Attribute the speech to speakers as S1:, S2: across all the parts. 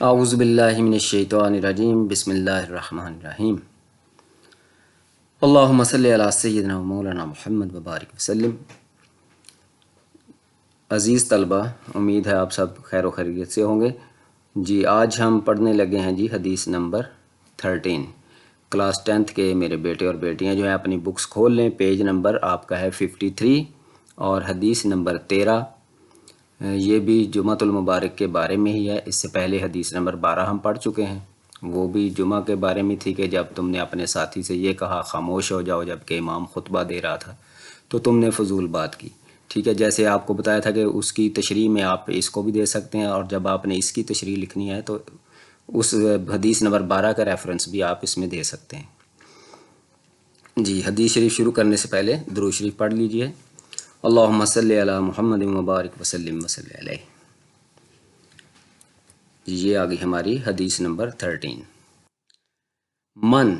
S1: اعوذ باللہ من الشیطان الرجیم، بسم اللہ الرحمن الرحیم۔ اللہم صلی علی سیدنا و مولانا محمد وبارک وسلم۔ عزیز طلبہ، امید ہے آپ سب خیر و خیریت سے ہوں گے۔ جی آج ہم پڑھنے لگے ہیں جی حدیث نمبر 13۔ کلاس 10th کے میرے بیٹے اور بیٹیاں جو ہیں اپنی بکس کھول لیں، پیج نمبر آپ کا ہے 53 اور حدیث نمبر 13۔ یہ بھی جمعۃ المبارک کے بارے میں ہی ہے۔ اس سے پہلے حدیث نمبر 12 ہم پڑھ چکے ہیں، وہ بھی جمعہ کے بارے میں تھی کہ جب تم نے اپنے ساتھی سے یہ کہا خاموش ہو جاؤ جب کہ امام خطبہ دے رہا تھا تو تم نے فضول بات کی، ٹھیک ہے۔ جیسے آپ کو بتایا تھا کہ اس کی تشریح میں آپ اس کو بھی دے سکتے ہیں، اور جب آپ نے اس کی تشریح لکھنی ہے تو اس حدیث نمبر 12 کا ریفرنس بھی آپ اس میں دے سکتے ہیں۔ جی حدیث شریف شروع کرنے سے پہلے درود شریف پڑھ لیجئے۔ اللہم صلی علی محمد مبارک وسلم وصلی علیہ۔ یہ آگئی ہماری حدیث نمبر 13۔ من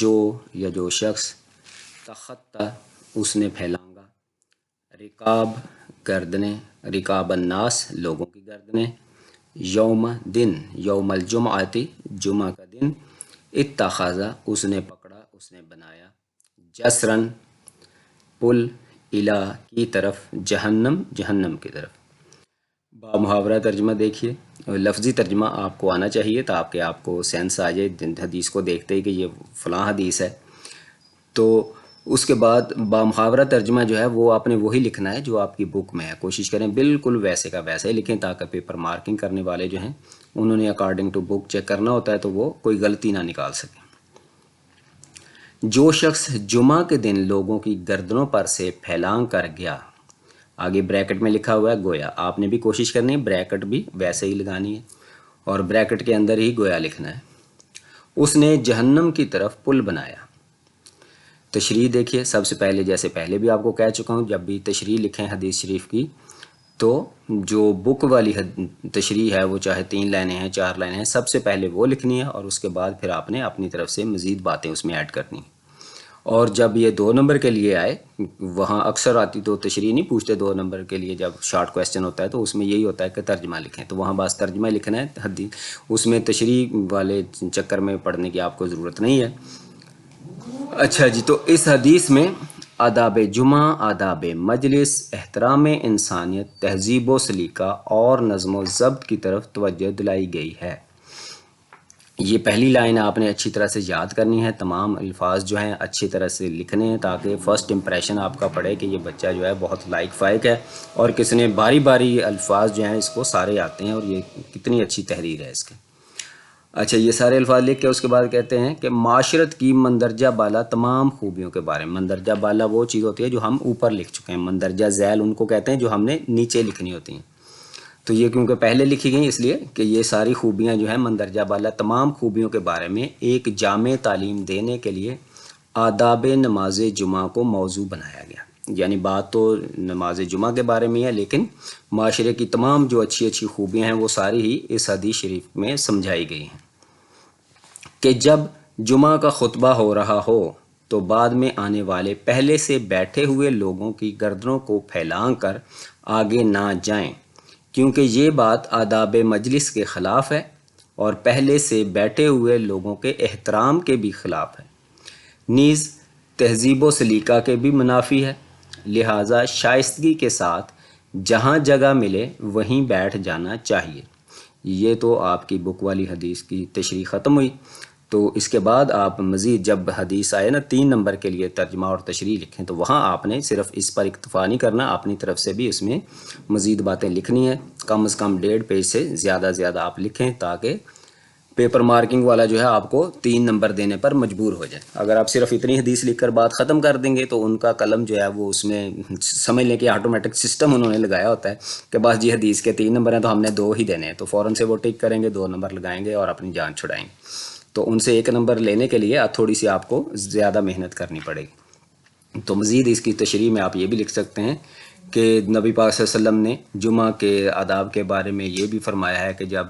S1: جو یا جو شخص تخطا اس نے پھیلانگا، رکاب گردنیں، رکاب الناس لوگوں کی گردنیں، یوم دن یوم الجمعاتی جمعہ کا دن، اتخذا اس نے پکڑا اس نے بنایا، جسرن پل، الہ کی طرف، جہنم جہنم کی طرف۔ با محاورہ ترجمہ دیکھیے، لفظی ترجمہ آپ کو آنا چاہیے تاکہ آپ کو سینس آ جائے حدیث کو دیکھتے ہی کہ یہ فلاں حدیث ہے۔ تو اس کے بعد با محاورہ ترجمہ جو ہے وہ آپ نے وہی لکھنا ہے جو آپ کی بک میں ہے۔ کوشش کریں بالکل ویسے کا ویسے ہی لکھیں تاکہ پیپر مارکنگ کرنے والے جو ہیں انہوں نے اکارڈنگ ٹو بک چیک کرنا ہوتا ہے تو وہ کوئی غلطی نہ نکال سکیں۔ جو شخص جمعہ کے دن لوگوں کی گردنوں پر سے پھیلانگ کر گیا، آگے بریکٹ میں لکھا ہوا ہے گویا، آپ نے بھی کوشش کرنی ہے بریکٹ بھی ویسے ہی لگانی ہے اور بریکٹ کے اندر ہی گویا لکھنا ہے۔ اس نے جہنم کی طرف پل بنایا۔ تشریح دیکھیے، سب سے پہلے جیسے پہلے بھی آپ کو کہہ چکا ہوں، جب بھی تشریح لکھیں حدیث شریف کی تو جو بک والی تشریح ہے وہ چاہے 3 لائنیں ہیں 4 لائنیں ہیں، سب سے پہلے وہ لکھنی ہے اور اس کے بعد پھر آپ نے اپنی طرف سے مزید باتیں اس میں ایڈ کرنی ہیں۔ اور جب یہ 2 نمبر کے لیے آئے، وہاں اکثر آتی تو تشریح نہیں پوچھتے، 2 نمبر کے لیے جب شارٹ کویسچن ہوتا ہے تو اس میں یہی ہوتا ہے کہ ترجمہ لکھیں، تو وہاں بس ترجمہ لکھنا ہے حدیث، اس میں تشریح والے چکر میں پڑھنے کی آپ کو ضرورت نہیں ہے۔ اچھا جی، تو اس حدیث میں آداب جمعہ، آداب مجلس، احترام انسانیت، تہذیب و سلیقہ اور نظم و ضبط کی طرف توجہ دلائی گئی ہے۔ یہ پہلی لائن آپ نے اچھی طرح سے یاد کرنی ہے، تمام الفاظ جو ہیں اچھی طرح سے لکھنے ہیں تاکہ فرسٹ امپریشن آپ کا پڑے کہ یہ بچہ جو ہے بہت لائق فائق ہے اور کس نے باری باری الفاظ جو ہیں اس کو سارے آتے ہیں اور یہ کتنی اچھی تحریر ہے اس کے۔ اچھا، یہ سارے الفاظ لکھ کے اس کے بعد کہتے ہیں کہ معاشرت کی مندرجہ بالا تمام خوبیوں کے بارے میں۔ مندرجہ بالا وہ چیز ہوتی ہے جو ہم اوپر لکھ چکے ہیں، مندرجہ ذیل ان کو کہتے ہیں جو ہم نے نیچے لکھنی ہوتی ہیں۔ تو یہ کیونکہ پہلے لکھی گئی اس لیے کہ یہ ساری خوبیاں جو ہیں مندرجہ بالا تمام خوبیوں کے بارے میں ایک جامع تعلیم دینے کے لیے آداب نماز جمعہ کو موضوع بنایا گیا۔ یعنی بات تو نماز جمعہ کے بارے میں ہے لیکن معاشرے کی تمام جو اچھی اچھی خوبیاں ہیں وہ ساری ہی اس حدیث شریف میں سمجھائی گئی ہیں کہ جب جمعہ کا خطبہ ہو رہا ہو تو بعد میں آنے والے پہلے سے بیٹھے ہوئے لوگوں کی گردنوں کو پھیلانگ کر آگے نہ جائیں، کیونکہ یہ بات آداب مجلس کے خلاف ہے اور پہلے سے بیٹھے ہوئے لوگوں کے احترام کے بھی خلاف ہے، نیز تہذیب و سلیقہ کے بھی منافی ہے، لہٰذا شائستگی کے ساتھ جہاں جگہ ملے وہیں بیٹھ جانا چاہیے۔ یہ تو آپ کی بک والی حدیث کی تشریح ختم ہوئی۔ تو اس کے بعد آپ مزید جب حدیث آئے نا 3 نمبر کے لیے ترجمہ اور تشریح لکھیں تو وہاں آپ نے صرف اس پر اکتفا نہیں کرنا، اپنی طرف سے بھی اس میں مزید باتیں لکھنی ہیں، کم از کم 1.5 پیج سے زیادہ آپ لکھیں تاکہ پیپر مارکنگ والا جو ہے آپ کو 3 نمبر دینے پر مجبور ہو جائے۔ اگر آپ صرف اتنی حدیث لکھ کر بات ختم کر دیں گے تو ان کا قلم جو ہے وہ اس میں سمجھ لیں کہ آٹومیٹک سسٹم انہوں نے لگایا ہوتا ہے کہ بس جی حدیث کے 3 نمبر ہیں تو ہم نے 2 ہی دینے ہیں، تو فوراً سے وہ ٹک کریں گے، 2 نمبر لگائیں گے اور اپنی جان چھڑائیں گے۔ تو ان سے 1 نمبر لینے کے لیے تھوڑی سی آپ کو زیادہ محنت کرنی پڑے گی۔ تو مزید اس کی تشریح میں آپ یہ بھی لکھ سکتے ہیں کہ نبی پاک صلی اللہ علیہ وسلم نے جمعہ کے آداب کے بارے میں یہ بھی فرمایا ہے کہ جب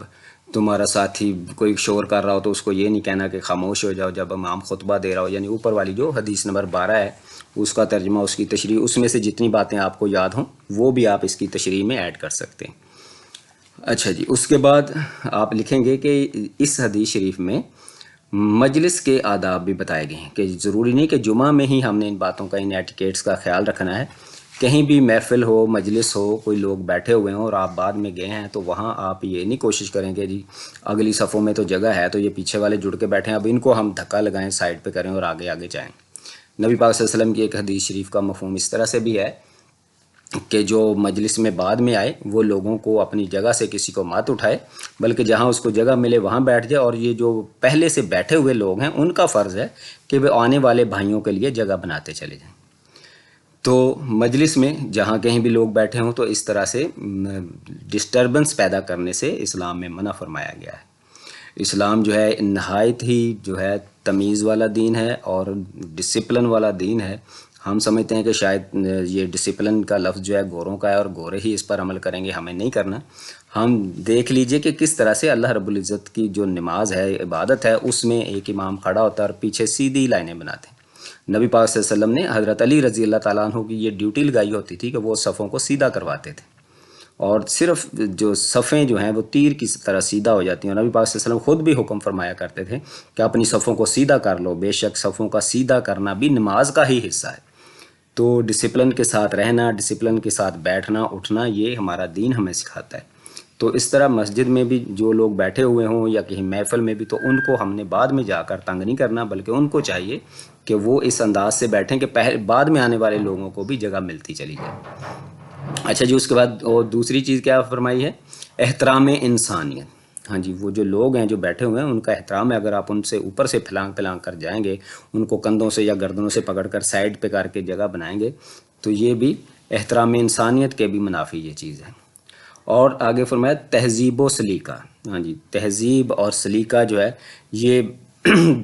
S1: تمہارا ساتھی کوئی شور کر رہا ہو تو اس کو یہ نہیں کہنا کہ خاموش ہو جاؤ جب امام خطبہ دے رہا ہو، یعنی اوپر والی جو حدیث نمبر 12 ہے اس کا ترجمہ، اس کی تشریح، اس میں سے جتنی باتیں آپ کو یاد ہوں وہ بھی آپ اس کی تشریح میں ایڈ کر سکتے ہیں۔ اچھا جی، اس کے بعد آپ لکھیں گے کہ اس حدیث شریف میں مجلس کے آداب بھی بتائے گئے ہیں کہ ضروری نہیں کہ جمعہ میں ہی ہم نے ان باتوں کا، ان ایٹیکیٹس کا خیال رکھنا ہے. کہیں بھی محفل ہو، مجلس ہو، کوئی لوگ بیٹھے ہوئے ہوں اور آپ بعد میں گئے ہیں، تو وہاں آپ یہ نہیں کوشش کریں کہ جی اگلی صفوں میں تو جگہ ہے تو یہ پیچھے والے جڑ کے بیٹھے ہیں، اب ان کو ہم دھکا لگائیں، سائڈ پہ کریں اور آگے آگے جائیں. نبی پاک صلی اللہ علیہ وسلم کی ایک حدیث شریف کا مفہوم اس طرح سے بھی ہے کہ جو مجلس میں بعد میں آئے وہ لوگوں کو اپنی جگہ سے کسی کو مت اٹھائے، بلکہ جہاں اس کو جگہ ملے وہاں بیٹھ جائے. اور یہ جو پہلے سے بیٹھے ہوئے لوگ ہیں ان کا فرض ہے کہ وہ آنے والے بھائیوں کے لیے جگہ بناتے چلے جائیں. تو مجلس میں جہاں کہیں بھی لوگ بیٹھے ہوں تو اس طرح سے ڈسٹربنس پیدا کرنے سے اسلام میں منع فرمایا گیا ہے. اسلام جو ہے نہایت ہی جو ہے تمیز والا دین ہے اور ڈسپلن والا دین ہے. ہم سمجھتے ہیں کہ شاید یہ ڈسپلن کا لفظ جو ہے گوروں کا ہے اور گورے ہی اس پر عمل کریں گے، ہمیں نہیں کرنا. ہم دیکھ لیجئے کہ کس طرح سے اللہ رب العزت کی جو نماز ہے، عبادت ہے، اس میں ایک امام کھڑا ہوتا ہے اور پیچھے سیدھی لائنیں بناتے ہیں. نبی پاک صلی اللہ علیہ وسلم نے حضرت علی رضی اللہ تعالیٰ عنہ کی یہ ڈیوٹی لگائی ہوتی تھی کہ وہ صفوں کو سیدھا کرواتے تھے، اور صرف جو صفیں جو ہیں وہ تیر کی طرح سیدھا ہو جاتی ہیں. اور نبی پاک صلی اللہ علیہ وسلم خود بھی حکم فرمایا کرتے تھے کہ اپنی صفوں کو سیدھا کر لو، بے شک صفوں کا سیدھا کرنا بھی نماز کا ہی حصہ ہے. تو ڈسپلن کے ساتھ رہنا، ڈسپلن کے ساتھ بیٹھنا اٹھنا، یہ ہمارا دین ہمیں سکھاتا ہے. تو اس طرح مسجد میں بھی جو لوگ بیٹھے ہوئے ہوں یا کہیں محفل میں بھی، تو ان کو ہم نے بعد میں جا کر تنگ نہیں کرنا، بلکہ ان کو چاہیے کہ وہ اس انداز سے بیٹھیں کہ بعد میں آنے والے لوگوں کو بھی جگہ ملتی چلی جائے. اچھا جی، اس کے بعد اور دوسری چیز کیا فرمائی ہے؟ احترام انسانیت. ہاں جی، وہ جو لوگ ہیں جو بیٹھے ہوئے ہیں ان کا احترام ہے. اگر آپ ان سے اوپر سے پھلانگ پھلانگ کر جائیں گے، ان کو کندھوں سے یا گردنوں سے پکڑ کر سائڈ پہ کر کے جگہ بنائیں گے، تو یہ بھی احترام انسانیت کے بھی منافی یہ چیز ہے. اور آگے فرمایا تہذیب و سلیقہ. ہاں جی، تہذیب اور سلیقہ جو ہے یہ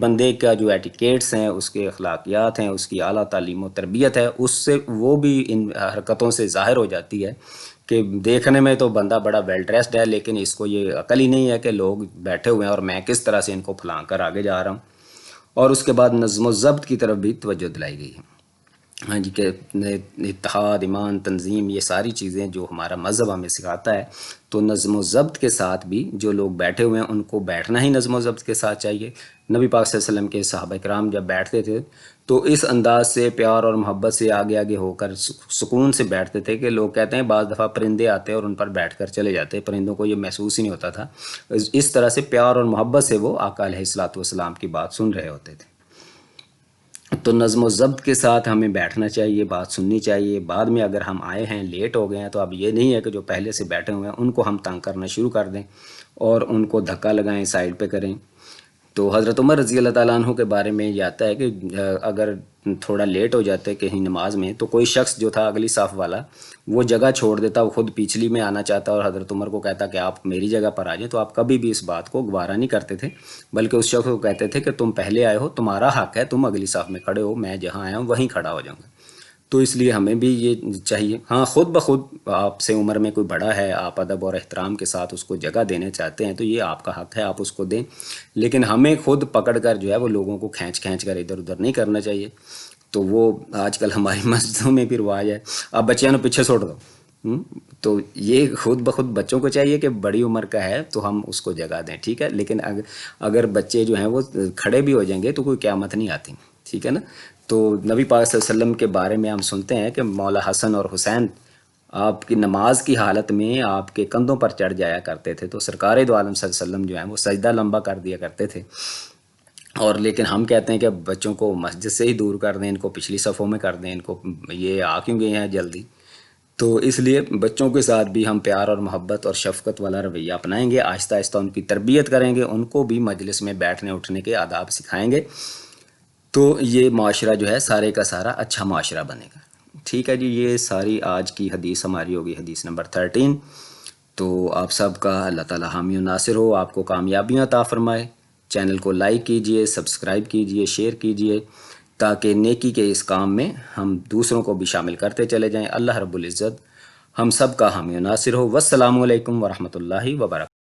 S1: بندے کا جو ایٹیکیٹس ہیں، اس کے اخلاقیات ہیں، اس کی اعلیٰ تعلیم و تربیت ہے، اس سے وہ بھی ان حرکتوں سے ظاہر ہو جاتی ہے کہ دیکھنے میں تو بندہ بڑا ویل ڈریسڈ ہے، لیکن اس کو یہ عقل ہی نہیں ہے کہ لوگ بیٹھے ہوئے ہیں اور میں کس طرح سے ان کو پھلانگ کر آگے جا رہا ہوں. اور اس کے بعد نظم و ضبط کی طرف بھی توجہ دلائی گئی ہے. ہاں جی، کہ اتحاد، ایمان، تنظیم، یہ ساری چیزیں جو ہمارا مذہب ہمیں سکھاتا ہے، تو نظم و ضبط کے ساتھ بھی جو لوگ بیٹھے ہوئے ہیں ان کو بیٹھنا ہی نظم و ضبط کے ساتھ چاہیے. نبی پاک صلی اللہ علیہ وسلم کے صحابہ کرام جب بیٹھتے تھے تو اس انداز سے پیار اور محبت سے آگے آگے ہو کر سکون سے بیٹھتے تھے کہ لوگ کہتے ہیں بعض دفعہ پرندے آتے اور ان پر بیٹھ کر چلے جاتے، پرندوں کو یہ محسوس ہی نہیں ہوتا تھا. اس طرح سے پیار اور محبت سے وہ آقا علیہ الصلوۃ والسلام کی بات سن رہے ہوتے تھے. تو نظم و ضبط کے ساتھ ہمیں بیٹھنا چاہیے، بات سننی چاہیے. بعد میں اگر ہم آئے ہیں، لیٹ ہو گئے ہیں، تو اب یہ نہیں ہے کہ جو پہلے سے بیٹھے ہوئے ہیں ان کو ہم تنگ کرنا شروع کر دیں اور ان کو دھکا لگائیں، سائڈ پہ کریں. تو حضرت عمر رضی اللہ تعالیٰ عنہ کے بارے میں یہ آتا ہے کہ اگر تھوڑا لیٹ ہو جاتے کہیں نماز میں، تو کوئی شخص جو تھا اگلی صف والا وہ جگہ چھوڑ دیتا، وہ خود پچھلی میں آنا چاہتا اور حضرت عمر کو کہتا کہ آپ میری جگہ پر آ جائیں. تو آپ کبھی بھی اس بات کو گوارا نہیں کرتے تھے، بلکہ اس شخص کو کہتے تھے کہ تم پہلے آئے ہو، تمہارا حق ہے، تم اگلی صف میں کھڑے ہو، میں جہاں آیا ہوں وہیں کھڑا ہو جاؤں گا. تو اس لیے ہمیں بھی یہ چاہیے. ہاں، خود بخود آپ سے عمر میں کوئی بڑا ہے، آپ ادب اور احترام کے ساتھ اس کو جگہ دینا چاہتے ہیں تو یہ آپ کا حق ہے، آپ اس کو دیں. لیکن ہمیں خود پکڑ کر جو ہے وہ لوگوں کو کھینچ کر ادھر ادھر نہیں کرنا چاہیے. تو وہ آج کل ہماری مسجدوں میں بھی رواج ہے، آپ بچیاں نو پیچھے چھوڑ دو. تو یہ خود بخود بچوں کو چاہیے کہ بڑی عمر کا ہے تو ہم اس کو جگہ دیں، ٹھیک ہے. لیکن اگر بچے جو ہیں وہ کھڑے بھی ہو جائیں گے تو کوئی قیامت نہیں آتی، ٹھیک ہے نا. تو نبی پاک صلی اللہ علیہ وسلم کے بارے میں ہم سنتے ہیں کہ مولا حسن اور حسین آپ کی نماز کی حالت میں آپ کے کندھوں پر چڑھ جایا کرتے تھے، تو سرکار دو عالم صلی اللہ علیہ وسلم جو ہیں وہ سجدہ لمبا کر دیا کرتے تھے. اور لیکن ہم کہتے ہیں کہ بچوں کو مسجد سے ہی دور کر دیں، ان کو پچھلی صفوں میں کر دیں، ان کو یہ آ کیوں گئے ہیں جلدی. تو اس لیے بچوں کے ساتھ بھی ہم پیار اور محبت اور شفقت والا رویہ اپنائیں گے، آہستہ آہستہ ان کی تربیت کریں گے، ان کو بھی مجلس میں بیٹھنے اٹھنے کے آداب سکھائیں گے. تو یہ معاشرہ جو ہے سارے کا سارا اچھا معاشرہ بنے گا. ٹھیک ہے جی، یہ ساری آج کی حدیث ہماری ہوگی حدیث نمبر 13. تو آپ سب کا اللہ تعالیٰ حامی و ناصر ہو، آپ کو کامیابیاں عطا فرمائے. چینل کو لائک کیجئے، سبسکرائب کیجئے، شیئر کیجئے، تاکہ نیکی کے اس کام میں ہم دوسروں کو بھی شامل کرتے چلے جائیں. اللہ رب العزت ہم سب کا حامی و ناصر ہو. والسلام علیکم ورحمۃ اللہ وبرکاتہ.